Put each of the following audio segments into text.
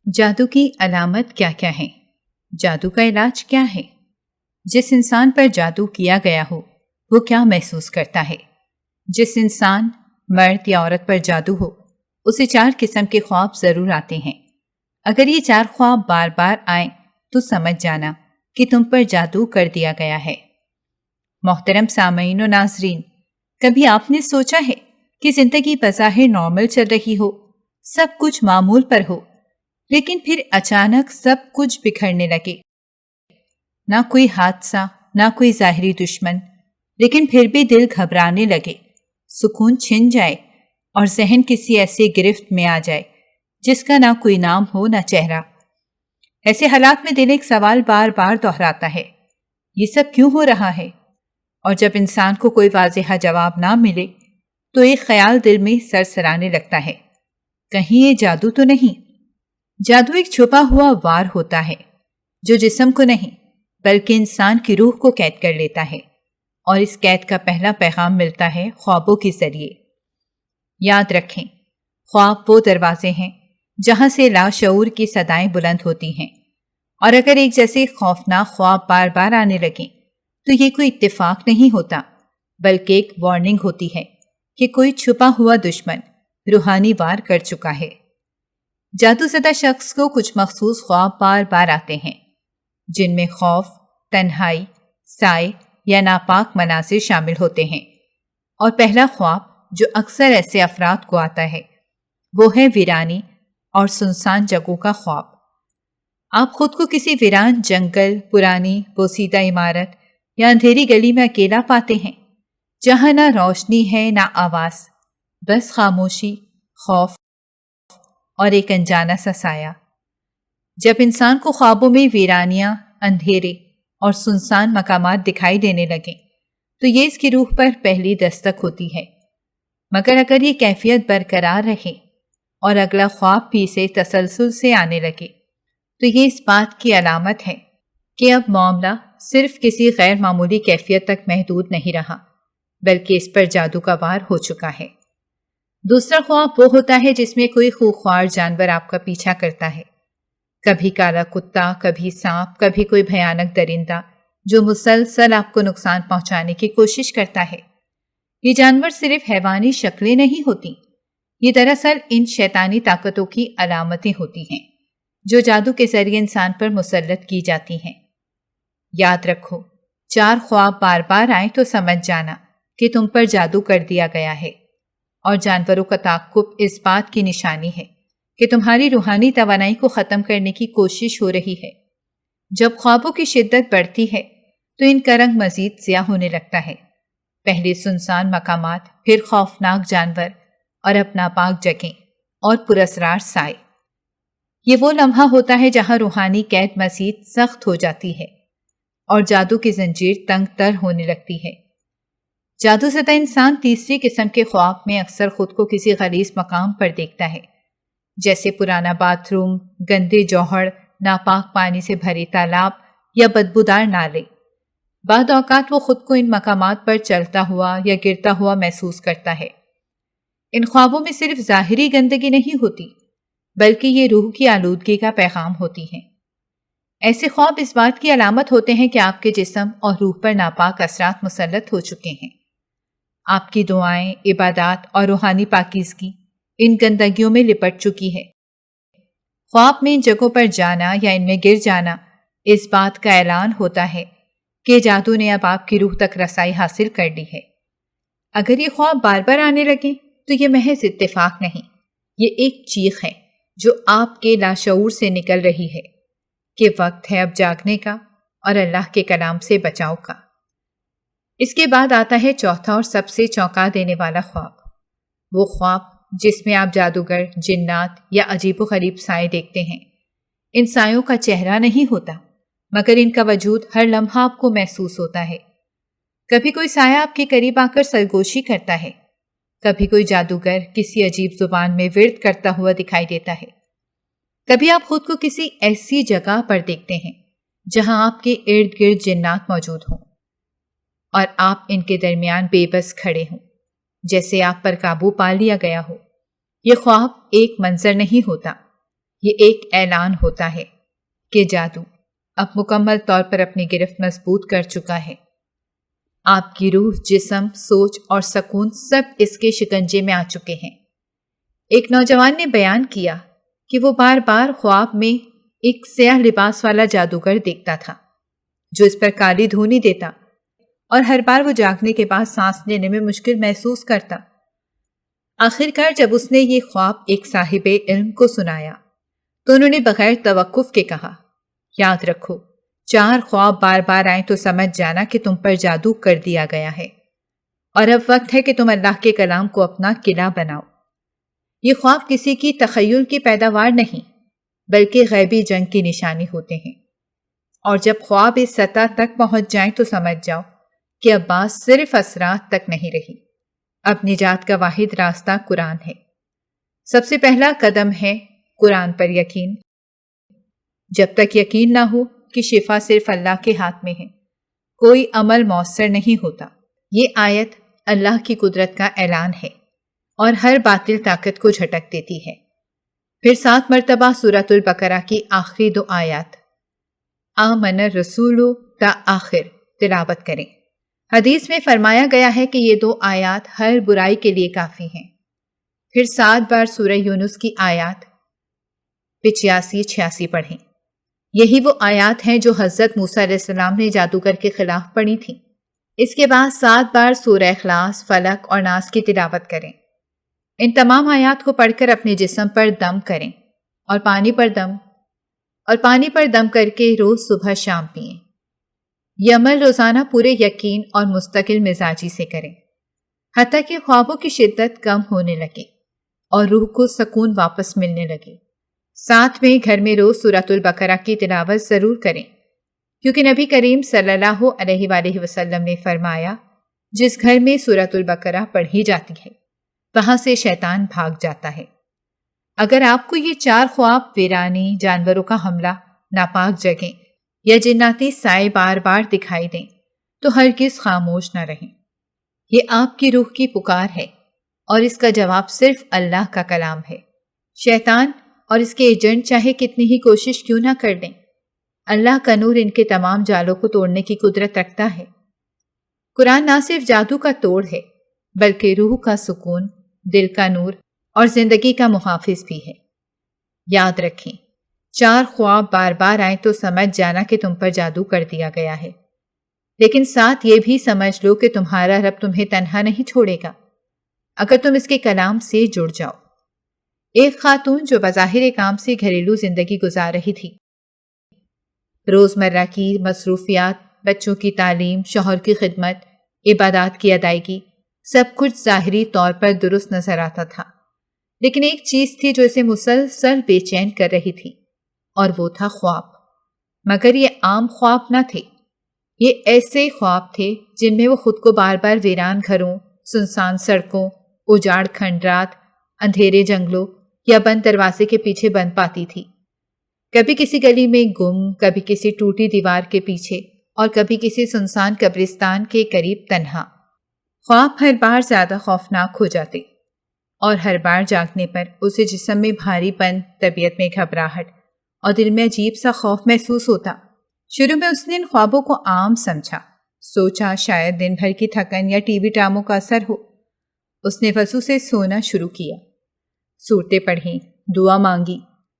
جادو کی علامت کیا کیا ہیں؟ جادو کا علاج کیا ہے؟ جس انسان پر جادو کیا گیا ہو وہ کیا محسوس کرتا ہے؟ جس انسان مرد یا عورت پر جادو ہو اسے 4 قسم کے خواب ضرور آتے ہیں۔ اگر یہ 4 خواب بار بار آئیں تو سمجھ جانا کہ تم پر جادو کر دیا گیا ہے۔ محترم سامعین و ناظرین، کبھی آپ نے سوچا ہے کہ زندگی بظاہر نارمل چل رہی ہو، سب کچھ معمول پر ہو، لیکن پھر اچانک سب کچھ بکھرنے لگے؟ نہ کوئی حادثہ، نہ کوئی ظاہری دشمن، لیکن پھر بھی دل گھبرانے لگے، سکون چھن جائے اور ذہن کسی ایسے گرفت میں آ جائے جس کا نہ کوئی نام ہو نہ چہرہ۔ ایسے حالات میں دل ایک سوال بار بار دہراتا ہے، یہ سب کیوں ہو رہا ہے؟ اور جب انسان کو کوئی واضح جواب نہ ملے تو ایک خیال دل میں سرسرانے لگتا ہے، کہیں یہ جادو تو نہیں؟ جادو ایک چھپا ہوا وار ہوتا ہے جو جسم کو نہیں بلکہ انسان کی روح کو قید کر لیتا ہے، اور اس قید کا پہلا پیغام ملتا ہے خوابوں کے ذریعے۔ یاد رکھیں، خواب وہ دروازے ہیں جہاں سے لاشعور کی صدائیں بلند ہوتی ہیں، اور اگر ایک جیسے خوفناک خواب بار بار آنے لگیں تو یہ کوئی اتفاق نہیں ہوتا بلکہ ایک وارننگ ہوتی ہے کہ کوئی چھپا ہوا دشمن روحانی وار کر چکا ہے۔ جادو زدہ شخص کو کچھ مخصوص خواب بار بار آتے ہیں جن میں خوف، تنہائی، سائے یا ناپاک مناظر شامل ہوتے ہیں، اور پہلا خواب جو اکثر ایسے افراد کو آتا ہے وہ ہے ویرانی اور سنسان جگہوں کا خواب۔ آپ خود کو کسی ویران جنگل، پرانی بوسیدہ عمارت یا اندھیری گلی میں اکیلا پاتے ہیں جہاں نہ روشنی ہے نہ آواز، بس خاموشی، خوف اور ایک انجانا سا سایہ۔ جب انسان کو خوابوں میں ویرانیاں، اندھیرے اور سنسان مقامات دکھائی دینے لگیں تو یہ اس کی روح پر پہلی دستک ہوتی ہے، مگر اگر یہ کیفیت برقرار رہے اور اگلا خواب بھی اسے تسلسل سے آنے لگے تو یہ اس بات کی علامت ہے کہ اب معاملہ صرف کسی غیر معمولی کیفیت تک محدود نہیں رہا بلکہ اس پر جادو کا وار ہو چکا ہے۔ دوسرا خواب وہ ہوتا ہے جس میں کوئی خوخوار جانور آپ کا پیچھا کرتا ہے، کبھی کالا کتا، کبھی سانپ، کبھی کوئی بھیانک درندہ جو مسلسل آپ کو نقصان پہنچانے کی کوشش کرتا ہے۔ یہ جانور صرف حیوانی شکلیں نہیں ہوتی، یہ دراصل ان شیطانی طاقتوں کی علامتیں ہوتی ہیں جو جادو کے ذریعے انسان پر مسلط کی جاتی ہیں۔ یاد رکھو، 4 خواب بار بار آئیں تو سمجھ جانا کہ تم پر جادو کر دیا گیا ہے، اور جانوروں کا تعاقب اس بات کی نشانی ہے کہ تمہاری روحانی توانائی کو ختم کرنے کی کوشش ہو رہی ہے۔ جب خوابوں کی شدت بڑھتی ہے تو ان کا رنگ مزید سیاہ ہونے لگتا ہے، پہلے سنسان مقامات، پھر خوفناک جانور، اور اپنا پاک جگہیں اور پراسرار سائے۔ یہ وہ لمحہ ہوتا ہے جہاں روحانی قید مزید سخت ہو جاتی ہے اور جادو کی زنجیر تنگ تر ہونے لگتی ہے۔ جادو زدہ انسان تیسری قسم کے خواب میں اکثر خود کو کسی غلیظ مقام پر دیکھتا ہے، جیسے پرانا باتھ روم، گندے جوہر، ناپاک پانی سے بھرے تالاب یا بدبودار نالے۔ بعض اوقات وہ خود کو ان مقامات پر چلتا ہوا یا گرتا ہوا محسوس کرتا ہے۔ ان خوابوں میں صرف ظاہری گندگی نہیں ہوتی بلکہ یہ روح کی آلودگی کا پیغام ہوتی ہیں۔ ایسے خواب اس بات کی علامت ہوتے ہیں کہ آپ کے جسم اور روح پر ناپاک اثرات مسلط ہو چکے ہیں۔ آپ کی دعائیں، عبادات اور روحانی پاکیزگی ان گندگیوں میں لپٹ چکی ہے۔ خواب میں ان جگہوں پر جانا یا ان میں گر جانا اس بات کا اعلان ہوتا ہے کہ جادو نے اب آپ کی روح تک رسائی حاصل کر لی ہے۔ اگر یہ خواب بار بار آنے لگے تو یہ محض اتفاق نہیں، یہ ایک چیخ ہے جو آپ کے لاشعور سے نکل رہی ہے کہ وقت ہے اب جاگنے کا اور اللہ کے کلام سے بچاؤ کا۔ اس کے بعد آتا ہے چوتھا اور سب سے چونکا دینے والا خواب، وہ خواب جس میں آپ جادوگر، جنات یا عجیب و غریب سائے دیکھتے ہیں۔ ان سایوں کا چہرہ نہیں ہوتا مگر ان کا وجود ہر لمحہ آپ کو محسوس ہوتا ہے۔ کبھی کوئی سایہ آپ کے قریب آ کر سرگوشی کرتا ہے، کبھی کوئی جادوگر کسی عجیب زبان میں ورد کرتا ہوا دکھائی دیتا ہے، کبھی آپ خود کو کسی ایسی جگہ پر دیکھتے ہیں جہاں آپ کے ارد گرد جنات موجود ہوں اور آپ ان کے درمیان بے بس کھڑے ہوں، جیسے آپ پر قابو پا لیا گیا ہو۔ یہ خواب ایک منظر نہیں ہوتا، یہ ایک اعلان ہوتا ہے کہ جادو اب مکمل طور پر اپنی گرفت مضبوط کر چکا ہے۔ آپ کی روح، جسم، سوچ اور سکون سب اس کے شکنجے میں آ چکے ہیں۔ ایک نوجوان نے بیان کیا کہ وہ بار بار خواب میں ایک سیاہ لباس والا جادوگر دیکھتا تھا جو اس پر کالی دھونی دیتا اور ہر بار وہ جاگنے کے بعد سانس لینے میں مشکل محسوس کرتا۔ آخر کار جب اس نے یہ خواب ایک صاحب علم کو سنایا تو انہوں نے بغیر توقف کے کہا، یاد رکھو 4 خواب بار بار آئیں تو سمجھ جانا کہ تم پر جادو کر دیا گیا ہے اور اب وقت ہے کہ تم اللہ کے کلام کو اپنا قلعہ بناؤ۔ یہ خواب کسی کی تخیل کی پیداوار نہیں بلکہ غیبی جنگ کی نشانی ہوتے ہیں، اور جب خواب اس سطح تک پہنچ جائیں تو سمجھ جاؤ کہ اب بات صرف اثرات تک نہیں رہی، اب نجات کا واحد راستہ قرآن ہے۔ سب سے پہلا قدم ہے قرآن پر یقین۔ جب تک یقین نہ ہو کہ شفا صرف اللہ کے ہاتھ میں ہے، کوئی عمل مؤثر نہیں ہوتا۔ یہ آیت اللہ کی قدرت کا اعلان ہے اور ہر باطل طاقت کو جھٹک دیتی ہے۔ پھر 7 مرتبہ سورۃ البقرہ کی آخری 2 آیات آمن الرسول تا آخر تلاوت کریں۔ حدیث میں فرمایا گیا ہے کہ یہ 2 آیات ہر برائی کے لیے کافی ہیں۔ پھر 7 بار سورہ یونس کی آیات 85-86 پڑھیں۔ یہی وہ آیات ہیں جو حضرت موسیٰ علیہ السلام نے جادوگر کے خلاف پڑھی تھیں۔ اس کے بعد 7 بار سورہ اخلاص، فلق اور ناس کی تلاوت کریں۔ ان تمام آیات کو پڑھ کر اپنے جسم پر دم کریں اور پانی پر دم کر کے روز صبح شام پئیں۔ یہ عمل روزانہ پورے یقین اور مستقل مزاجی سے کریں حتیٰ کہ خوابوں کی شدت کم ہونے لگے اور روح کو سکون واپس ملنے لگے۔ ساتھ میں گھر میں روز سورۃ البقرہ کی تلاوت ضرور کریں، کیونکہ نبی کریم صلی اللہ علیہ وآلہ وسلم نے فرمایا، جس گھر میں سورۃ البقرہ پڑھی جاتی ہے وہاں سے شیطان بھاگ جاتا ہے۔ اگر آپ کو یہ 4 خواب، ویرانی، جانوروں کا حملہ، ناپاک جگہیں یا جناتی سائے بار بار دکھائی دیں تو ہرگز خاموش نہ رہیں۔ یہ آپ کی روح کی پکار ہے اور اس کا جواب صرف اللہ کا کلام ہے۔ شیطان اور اس کے ایجنٹ چاہے کتنی ہی کوشش کیوں نہ کر دیں، اللہ کا نور ان کے تمام جالوں کو توڑنے کی قدرت رکھتا ہے۔ قرآن نہ صرف جادو کا توڑ ہے بلکہ روح کا سکون، دل کا نور اور زندگی کا محافظ بھی ہے۔ یاد رکھیں، 4 خواب بار بار آئیں تو سمجھ جانا کہ تم پر جادو کر دیا گیا ہے، لیکن ساتھ یہ بھی سمجھ لو کہ تمہارا رب تمہیں تنہا نہیں چھوڑے گا اگر تم اس کے کلام سے جڑ جاؤ۔ ایک خاتون جو بظاہر کام سے گھریلو زندگی گزار رہی تھی، روزمرہ کی مصروفیات، بچوں کی تعلیم، شوہر کی خدمت، عبادات کی ادائیگی، سب کچھ ظاہری طور پر درست نظر آتا تھا، لیکن ایک چیز تھی جو اسے مسلسل بے چین کر رہی تھی، اور وہ تھا خواب۔ مگر یہ عام خواب نہ تھے، یہ ایسے خواب تھے جن میں وہ خود کو بار بار ویران گھروں، سنسان سڑکوں، اجاڑ کھنڈرات، اندھیرے جنگلوں یا بند دروازے کے پیچھے بند پاتی تھی۔ کبھی کسی گلی میں گم، کبھی کسی ٹوٹی دیوار کے پیچھے اور کبھی کسی سنسان قبرستان کے قریب تنہا۔ خواب ہر بار زیادہ خوفناک ہو جاتے اور ہر بار جاگنے پر اسے جسم میں بھاری پن، طبیعت میں گھبراہٹ اور دل میں عجیب سا خوف محسوس ہوتا۔ شروع میں اس نے ان خوابوں کو عام سمجھا، سوچا شاید دن بھر کی تھکن یا ٹی وی ڈراموں کا اثر ہو۔ اس نے وضو سے سونا شروع کیا، سورتیں پڑھیں، دعا مانگی،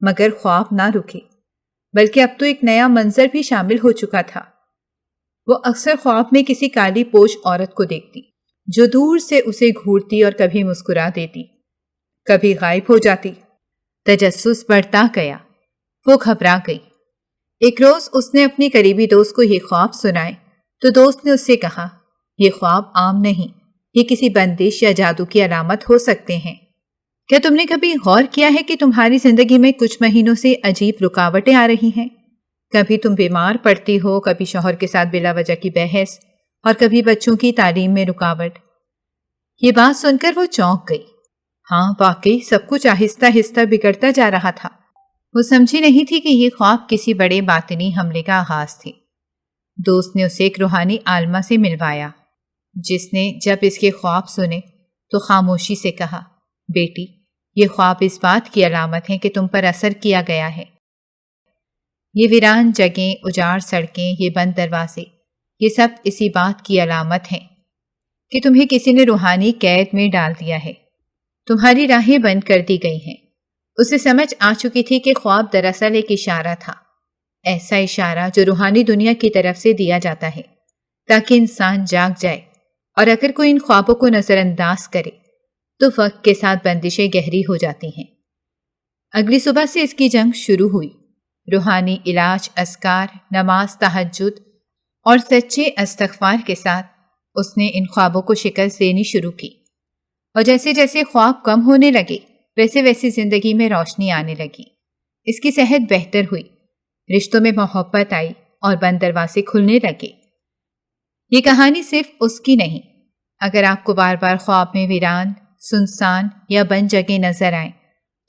مگر خواب نہ رکے، بلکہ اب تو ایک نیا منظر بھی شامل ہو چکا تھا۔ وہ اکثر خواب میں کسی کالی پوش عورت کو دیکھتی جو دور سے اسے گھورتی اور کبھی مسکرا دیتی، کبھی غائب ہو جاتی۔ تجسس بڑھتا گیا، وہ گھبرا گئی۔ ایک روز اس نے اپنی قریبی دوست کو یہ خواب سنائے تو دوست نے اس سے کہا، یہ خواب عام نہیں، یہ کسی بندش یا جادو کی علامت ہو سکتے ہیں۔ کیا تم نے کبھی غور کیا ہے کہ تمہاری زندگی میں کچھ مہینوں سے عجیب رکاوٹیں آ رہی ہیں؟ کبھی تم بیمار پڑتی ہو، کبھی شوہر کے ساتھ بلا وجہ کی بحث اور کبھی بچوں کی تعلیم میں رکاوٹ۔ یہ بات سن کر وہ چونک گئی۔ ہاں واقعی سب کچھ آہستہ آہستہ بگڑتا جا رہا تھا۔ وہ سمجھی نہیں تھی کہ یہ خواب کسی بڑے باطنی حملے کا آغاز تھے۔ دوست نے اسے ایک روحانی عالمہ سے ملوایا جس نے جب اس کے خواب سنے تو خاموشی سے کہا، بیٹی یہ خواب اس بات کی علامت ہے کہ تم پر اثر کیا گیا ہے۔ یہ ویران جگہیں، اجاڑ سڑکیں، یہ بند دروازے، یہ سب اسی بات کی علامت ہیں کہ تمہیں کسی نے روحانی قید میں ڈال دیا ہے۔ تمہاری راہیں بند کر دی گئی ہیں۔ اسے سمجھ آ چکی تھی کہ خواب دراصل ایک اشارہ تھا، ایسا اشارہ جو روحانی دنیا کی طرف سے دیا جاتا ہے تاکہ انسان جاگ جائے، اور اگر کوئی ان خوابوں کو نظر انداز کرے تو وقت کے ساتھ بندشیں گہری ہو جاتی ہیں۔ اگلی صبح سے اس کی جنگ شروع ہوئی۔ روحانی علاج، اذکار، نماز، تہجد اور سچے استغفار کے ساتھ اس نے ان خوابوں کو شکست دینی شروع کی، اور جیسے جیسے خواب کم ہونے لگے ویسے ویسے زندگی میں روشنی آنے لگی۔ اس کی صحت بہتر ہوئی، رشتوں میں محبت آئی اور بند دروازے کھلنے لگے۔ یہ کہانی صرف اس کی نہیں۔ اگر آپ کو بار بار خواب میں ویران، سنسان یا بند جگہ نظر آئیں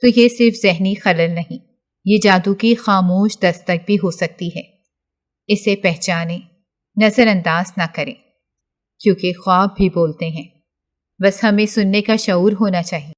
تو یہ صرف ذہنی خلل نہیں، یہ جادو کی خاموش دستک بھی ہو سکتی ہے۔ اسے پہچانیں، نظر انداز نہ کریں، کیونکہ خواب بھی بولتے ہیں، بس ہمیں سننے کا شعور ہونا چاہیے۔